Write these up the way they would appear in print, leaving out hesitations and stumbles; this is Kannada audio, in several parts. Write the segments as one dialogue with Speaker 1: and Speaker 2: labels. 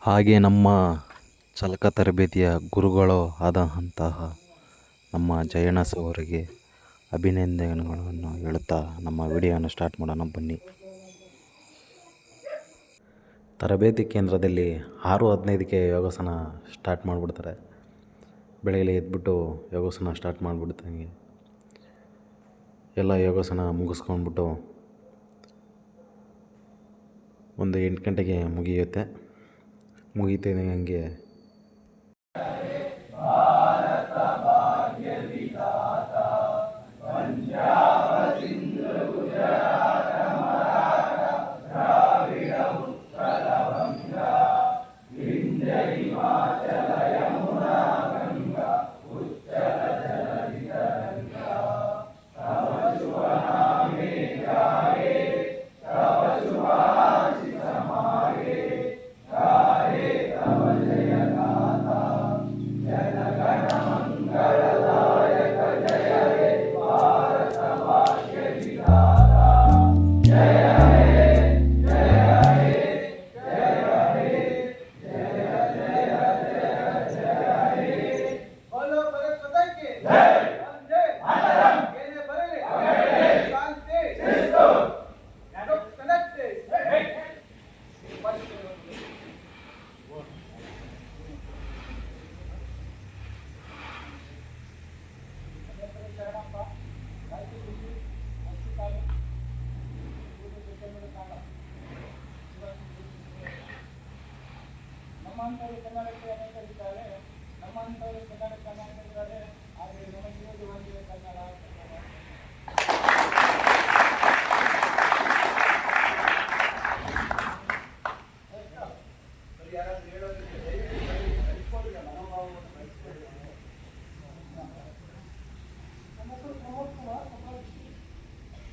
Speaker 1: ಹಾಗೆ ನಮ್ಮ ಚಾಲಕ ತರಬೇತಿಯ ಗುರುಗಳು ಆದಂತಹ ನಮ್ಮ ಜಯಣ್ಣ ಅವರಿಗೆ ಅಭಿನಂದನೆಗಳನ್ನು ಹೇಳುತ್ತಾ ನಮ್ಮ ವಿಡಿಯೋವನ್ನು ಸ್ಟಾರ್ಟ್ ಮಾಡೋಣ ಬನ್ನಿ. ತರಬೇತಿ ಕೇಂದ್ರದಲ್ಲಿ 6:15ಕ್ಕೆ ಯೋಗಾಸನ ಸ್ಟಾರ್ಟ್ ಮಾಡಿಬಿಡ್ತಾರೆ. ಬೆಳಗ್ಗೆ ಎದ್ಬಿಟ್ಟು ಯೋಗಾಸನ ಸ್ಟಾರ್ಟ್ ಮಾಡಿಬಿಡ್ತಾನೆ. ಎಲ್ಲ ಯೋಗಾಸನ ಮುಗಿಸ್ಕೊಂಡ್ಬಿಟ್ಟು ಒಂದು 8 ಗಂಟೆಗೆ ಮುಗಿಯುತ್ತೆ ಹಂಗೆ ನಮ್ಮಂಥವ್ರು ಕನ್ನಡಕ್ಕೆ ಅನೇಕರಿದ್ದಾರೆ. ನಮ್ಮಂಥವ್ರು ಕನ್ನಡಕ್ಕೆ ಅನೇಕರಿದ್ದಾರೆ. ಆದರೆ ನಮಗಿರೋದು ಒಂದೇ ಕನ್ನಡ. ಯಾರಾದ್ರೂ ಹೇಳೋದಕ್ಕೆ ಬೆಳೆಸ್ಕೊಳ್ಳಿ, ಮನೋಭಾವವನ್ನು ಬೆಳೆಸ್ಕೊಳ್ಳಿ. ನಮ್ಮ ಹೆಸರು ಪ್ರಮೋದ್ ಕುಮಾರ್,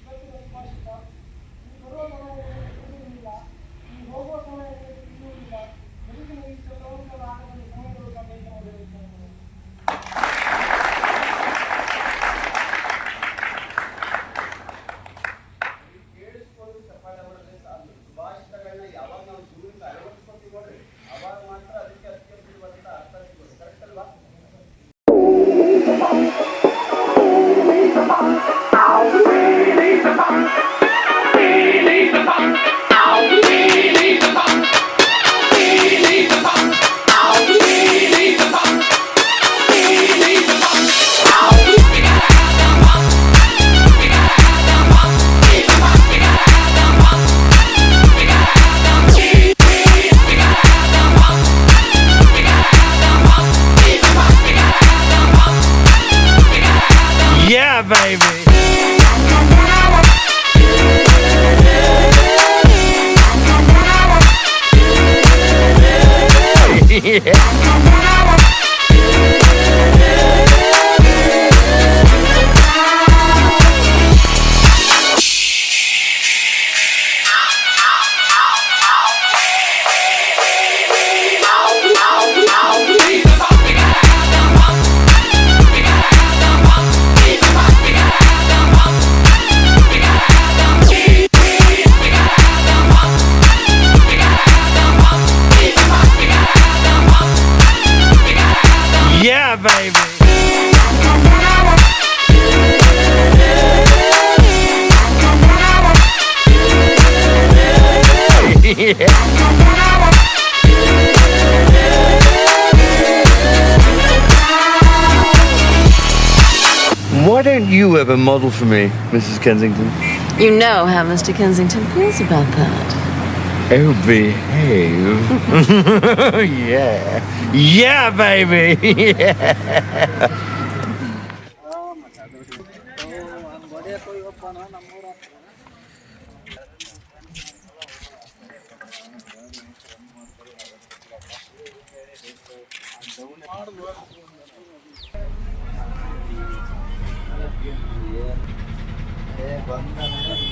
Speaker 1: ಇವತ್ತಿನ ಸುಭಾಷಿತ. ಈ ಬರುವ ಸಮಯದಲ್ಲಿ ತಿಳಿಯುವುದಿಲ್ಲ, ಈ ಹೋಗುವ ಸಮಯದಲ್ಲಿ ತಿಳಿಯುವುದಿಲ್ಲ. ಬದುಕಿನ ಈ ಚಲನವಲನ ಆಗದಲ್ಲಿ ಸಮಯಗಳು ಸಂದೇಶವಾಗಿರುತ್ತವೆ. ಕೇಳಿಸ್ಕೊಂಡು ಚಪ್ಪಾಳೆ ಹೊಡೆದ್ರೆ ಸಾಕು. ಸುಭಾಷಿತಗಳನ್ನ ಯಾವಾಗ ನಾವು ಜೀವನಕ್ಕೆ ಅಳವಡಿಸ್ಕೊತೀವಿ ನೋಡ್ರಿ, ಅವಾಗ ಮಾತ್ರ ಅದಕ್ಕೆ ಅತ್ಯಂತ ಅರ್ಥ ಸಿಗೋದು. ಕರೆಕ್ಟ್ ಅಲ್ವಾ?
Speaker 2: Yeah, baby. Yeah. Yeah, baby. Yeah. Why don't you ever model for me, Mrs. Kensington?
Speaker 3: You know how Mr. Kensington feels about that.
Speaker 2: Oh, behave. Yeah. Yeah, baby. Yeah.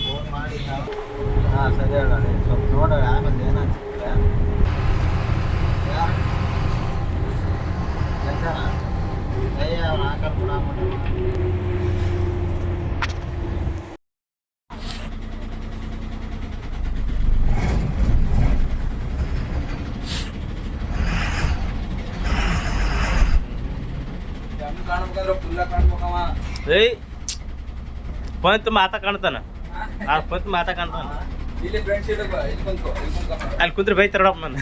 Speaker 4: Phone ಮಾಡಿ ಹಾಂ ಸರಿ ಹೇಳೋಣ. ಸ್ವಲ್ಪ ನೋಡೋಣ ಆಮೇಲೆ ಏನಾಗ್ತಿದ್ರೆ ಅವ್ನು ಹಾಕಲ್ ಕೂಡ
Speaker 5: ಏಯ್ ಪಂತ್ ಮಾತಾ ಕಾಣ್ತಾನ ಪಂತ್ ಮಾತಾ ಕಾಣ್ತಾನ
Speaker 4: ಇಲ್ಲಿ ಫ್ರೆಂಡ್ಸ್ ಇಲ್ಲಿ ಕುಂತ್ಕೋ
Speaker 5: ಅಲ್ಲಿ ಕುಂತ್ರೆ ಬೈತಾರಪ್ಪ ನಾನು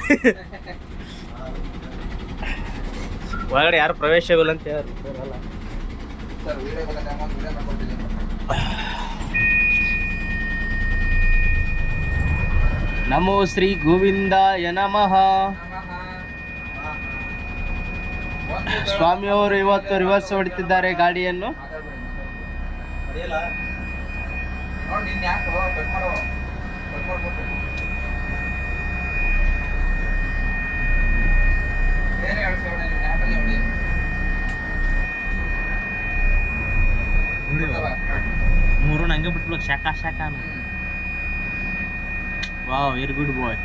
Speaker 5: ಒಳಗಡೆ ಯಾರು ಪ್ರವೇಶ ಇಲ್ಲ ಅಂತ ಹೇಳಿ
Speaker 4: ಸರ್ ವಿಡಿಯೋ ಮಾಡ್ಕೊಟ್ಟಿದ್ದೀನಿ
Speaker 5: ನಮೋ ಶ್ರೀ ಗೋವಿಂದಾಯ ನಮಃ. ಸ್ವಾಮಿಯವರು ಇವತ್ತು ರಿವರ್ಸ್ ಹೊಡಿತಿದ್ದಾರೆ ಗಾಡಿಯನ್ನು.
Speaker 4: ನೋಡಿ ನಿನ್ನ ಯಾಕೆ ಕಟ್ ಮಾಡ್ಕೊಟ್ಟು ಬೇರೆ ಹೇಳ್ಸೋಣ ನಿನ್ನ ಯಾಕಲ್ಲಿ ಹೊಡಿ
Speaker 5: ಮೂರು ನಂಗೆ ಬಿಟ್ಬಿಡು ಶಾಖ ವಾವ್ ವೆರಿ ಗುಡ್ ಬಾಯ್.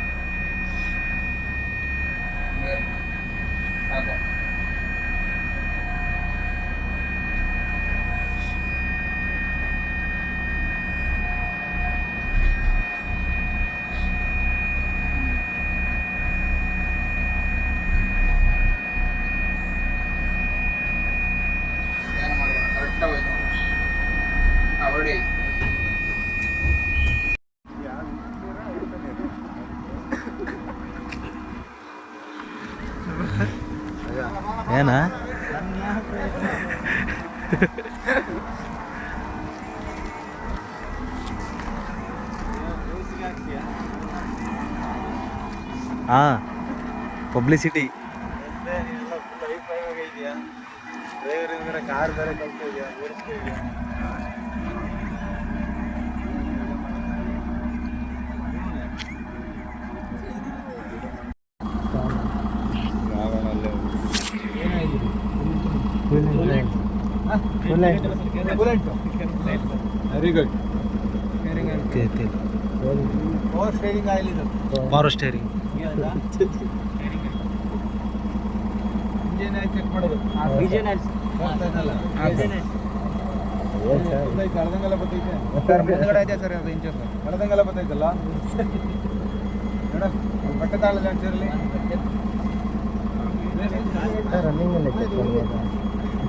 Speaker 4: ಸಾಕು ಏನು ಮಾಡಬೇಡ ಕರೆಕ್ಟಾಗಿ ಹೋಯ್ತು ಹೊಡಿ
Speaker 5: ಏನ ಹಾ ಪಬ್ಲಿಸಿಟಿ
Speaker 4: ಕಾರ್ ಬೇರೆ ಕಲ್ತಾ ಇದೆಯಾ very good power steering oil ಇದು
Speaker 5: power steering
Speaker 4: engine oil check ಮಾಡೋದು ಕಳೆದಂಗೆಲ್ಲ ಬರ್ತೈತೆ ಸರ್ ಮುಂದ್ಗಡೆ ಐತೆ ಸರ್ ಅದು ಇಂಚು ಸರ್ ಕಳೆದಂಗೆಲ್ಲ ಬರ್ತೈತಲ್ಲ ಮೇಡಮ್ ಬಟ್ಟೆ ತಾಳದ ಅಂಚಿರಲಿ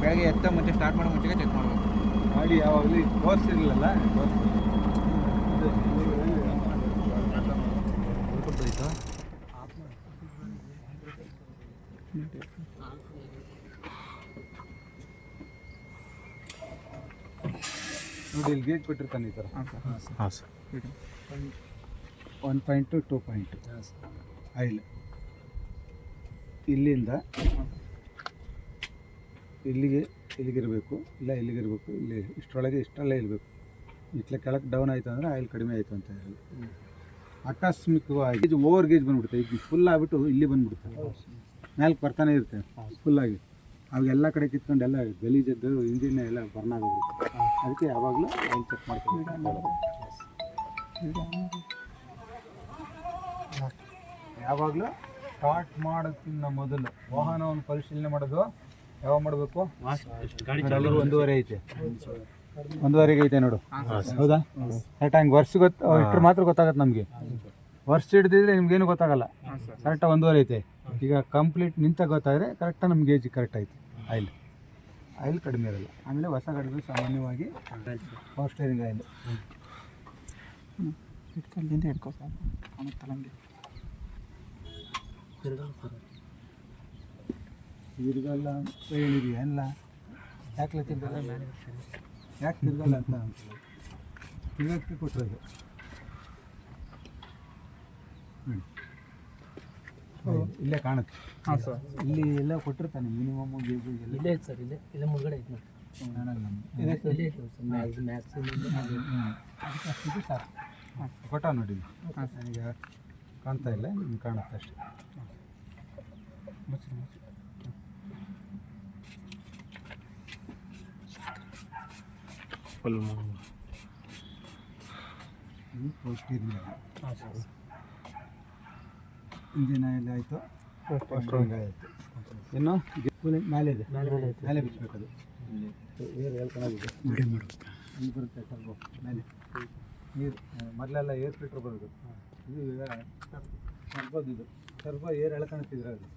Speaker 4: ಬೆಳಗ್ಗೆ ಎತ್ತ ಮುಂಚೆ ಸ್ಟಾರ್ಟ್ ಮಾಡೋ ಮುಂಚೆಗೆ ಚೆಕ್ ಮಾಡಬೇಕು ಗಾಡಿ ಯಾವಾಗಲೂ ತೋರಿಸಿರಲಿಲ್ಲ ನೋಡಿ ಇಲ್ಲಿ ಗೇಜ್ ಕೊಟ್ಟಿರ್ತಾನೆ ಈ ಥರ
Speaker 5: ಹಾಂ sir
Speaker 4: 1 point to 2 point oil ಇಲ್ಲಿಂದ ಇಲ್ಲಿಗಿರಬೇಕು ಇಲ್ಲ ಇಲ್ಲಿಗಿರಬೇಕು ಇಲ್ಲಿ ಇಷ್ಟರೊಳಗೆ ಇಷ್ಟರಲ್ಲೇ ಇರಬೇಕು ಇಟ್ಲ ಕೆಳಗೆ ಡೌನ್ ಆಯಿತು ಅಂದರೆ ಆಯಿಲ್ ಕಡಿಮೆ ಆಯಿತು ಅಂತ ಹೇಳಿ ಆಕಸ್ಮಿಕವಾಗಿ ಇದು ಓವರ್ ಗೇಜ್ ಬಂದ್ಬಿಡುತ್ತೆ ಈಗ ಫುಲ್ ಆಗಿಬಿಟ್ಟು ಇಲ್ಲಿ ಬಂದ್ಬಿಡುತ್ತೆ ಮೇಲೆ ಬರ್ತಾನೆ ಇರುತ್ತೆ ಫುಲ್ಲಾಗಿ ಅವಾಗೆಲ್ಲ ಕಡೆ ಕಿತ್ಕೊಂಡು ಎಲ್ಲ ಗಲೀಜದ್ದು ಇಂಜಿನ್ ಎಲ್ಲ ಬರ್ನ್ ಆಗೋಗ್ಬಿಡುತ್ತೆ ಅದಕ್ಕೆ ಯಾವಾಗಲೂ ಆಯಿಲ್ ಚೆಕ್ ಮಾಡ್ಕೊಂಡು ಯಾವಾಗಲೂ ಸ್ಟಾರ್ಟ್ ಮಾಡೋಕ್ಕಿಂತ ಮೊದಲು ವಾಹನವನ್ನು ಪರಿಶೀಲನೆ ಮಾಡೋದು ಯಾವಾಗ ಮಾಡಬೇಕು? ಒಂದೂವರೆ ಐತೆ, ಒಂದೂವರೆಗೆ ಐತೆ ನೋಡು, ಹೌದಾ? ಕರೆಕ್ಟ್ ಹಂಗೆ ವರ್ಷ ಇಟ್ಟರೆ ಮಾತ್ರ ಗೊತ್ತಾಗತ್ತೆ ನಮಗೆ. ವರ್ಷ ಹಿಡಿದಿದ್ರೆ ನಿಮ್ಗೇನು ಗೊತ್ತಾಗಲ್ಲ. ಕರೆಕ್ಟಾಗಿ ಒಂದೂವರೆ ಐತೆ. ಈಗ ಕಂಪ್ಲೀಟ್ ನಿಂತ ಗೊತ್ತಾದರೆ ಕರೆಕ್ಟಾಗಿ ನಮ್ಮ ಗೇಜ್ ಕರೆಕ್ಟ್ ಐತೆ. ಆಯಿಲ್ ಕಡಿಮೆ ಇರಲ್ಲ. ಆಮೇಲೆ ಹೊಸ ಗಾಡಿಗಳು ಸಾಮಾನ್ಯವಾಗಿ ಪವರ್ ಸ್ಟೇರಿಂಗ್ ಆಯಿಲ್ ಇಟ್ಕೊಂಡಿಂದ ಹಿಡ್ಕೋ ಸರ್, ಕಾಣುತ್ತಲ್ಲಂಗೆ ತಿರ್ಗಲ್ಲ ಹೇಳಿರಿ ಎಲ್ಲ ಯಾಕೆ ತಿರ್ಗಲ್ಲ, ಯಾಕೆ ತಿರ್ಗಲ್ಲ ಅಂತ ತಿರ್ಗಕ್ಕೆ ಕೊಟ್ಟಿರೋದು. ಇಲ್ಲೇ ಕಾಣುತ್ತೆ. ಹಾಂ ಸರ್, ಇಲ್ಲಿ ಎಲ್ಲ ಕೊಟ್ಟಿರ್ತಾನೆ ಮಿನಿಮಮ್ ಗೇಜು ಎಲ್ಲ ಇಲ್ಲೇ ಸರ್. ಇಲ್ಲೇ ಮುಂದ್ಗಡೆ ಐತೆ ನೋಡಿ, ಅದಕ್ಕೆ ಸಾಕು. ಕೊಟ್ಟ ನೋಡಿ, ನನಗೆ ಕಾಣ್ತಾ ಇಲ್ಲ, ನಿಮ್ಗೆ ಕಾಣುತ್ತೆ ಅಷ್ಟೇ.
Speaker 5: ಫುಲ್
Speaker 4: ಇಂಜಿನ್ ಆಯಿಲ್ ಆಯಿತು, ಆಯಿತು. ಇನ್ನು ಮೇಲೆ ಇದೆ, ಮೇಲೆ ಬಿಚ್ಚಬೇಕು. ಅದು ಏರ್ ಹೇಳ್ಕೊಳ್ಳೋದಿದೆ, ಇಲ್ಲಿ ಬರುತ್ತೆ ಟರ್ಬೋ ಮೇಲೆ ನೀರು. ಮೊದಲೆಲ್ಲ ಏರ್ ಫಿಲ್ಟ್ರ್ ಬರೋದು, ಇದು ಟರ್ಬೋದು. ಇದು ಟರ್ಬೋ ಏರ್ ಎಳ್ಕೊಳ್ತಿದ್ರೆ ಅದು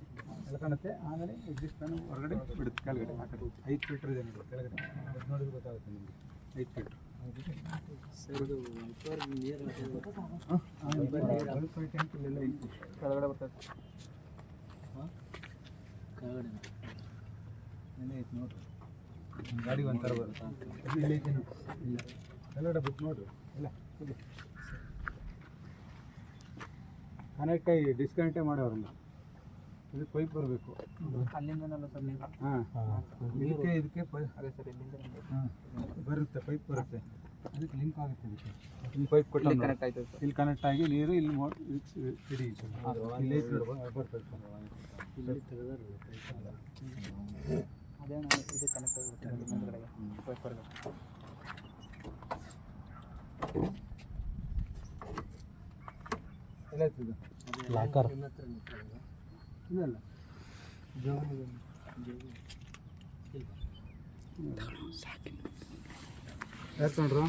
Speaker 4: ಎಲ್ಲ ಕಾಣುತ್ತೆ. ಆಮೇಲೆ ಎಕ್ಸಿಸ್ಟ್ ಫ್ಯಾನ್ ಹೊರಗಡೆ ಬಿಡುತ್ತೆ ಕೆಳಗಡೆ ಆ ಕಡೆ 5 ಫಿಲ್ಟರ್ ಇದೆ ನೋಡಿ ಕೆಳಗಡೆ, ಅದು ನೋಡಿದ್ರೆ ಗೊತ್ತಾಗುತ್ತೆ ನಿಮಗೆ 5 ಫಿಲ್ಟರ್. ಟ್ಯಾಂಕ್ ಇಲ್ಲೆಲ್ಲ ಐತಿ ಕೆಳಗಡೆ ಬರ್ತದೆ, ಎಲ್ಲ ಐತಿ ನೋಡ್ರಿ. ಗಾಡಿ ಒಂಥರ ಬರುತ್ತೆ, ಅದು ಇಲ್ಲ ಐತಿ ನೋಡಿ, ಇಲ್ಲ ಕೆಳಗಡೆ ಬಿಟ್ಟು ನೋಡ್ರಿ ಇಲ್ಲ ಇಲ್ಲಿ ಕನೆಕ್ಟ್ ಆಗಿ ಡಿಸ್ಕನೆಕ್ಟೇ ಮಾಡೋರಲ್ಲ. ಇದು ಪೈಪ್ ಬರಬೇಕು ಅಲ್ಲಿಂದನಲ್ಲ ಸರ್. ಹಾಂ ಇದಕ್ಕೆ ಅದೇ ಸರ್ ಇಲ್ಲಿಂದ ಹಾಂ ಬರುತ್ತೆ, ಪೈಪ್ ಬರುತ್ತೆ, ಅದಕ್ಕೆ ಲಿಂಕ್ ಆಗುತ್ತೆ. ಇದಕ್ಕೆ ಇಲ್ಲಿ ಪೈಪ್ ಕೊಟ್ಟು ಕನೆಕ್ಟ್ ಆಯ್ತು, ಇಲ್ಲಿ ಕನೆಕ್ಟ್ ಆಗಿ ನೀರು ಇಲ್ಲಿ ಹಿಡಿ ಇಲ್ಲಿ ಬರ್ತದೆ ಸರ್. ಇಲ್ಲಿ ಅದೇ ಇದು ಕನೆಕ್ಟ್ ಆಗುತ್ತೆ ಮುಂದ್ಗಡೆಗೆ ಪೈಪ್ ಬರಬೇಕು. ಎಲ್ಲ ಇದು ಲಾಕರ್ ಇದಲ್ಲ ಯಾಕೆ ನೋಡ್ರು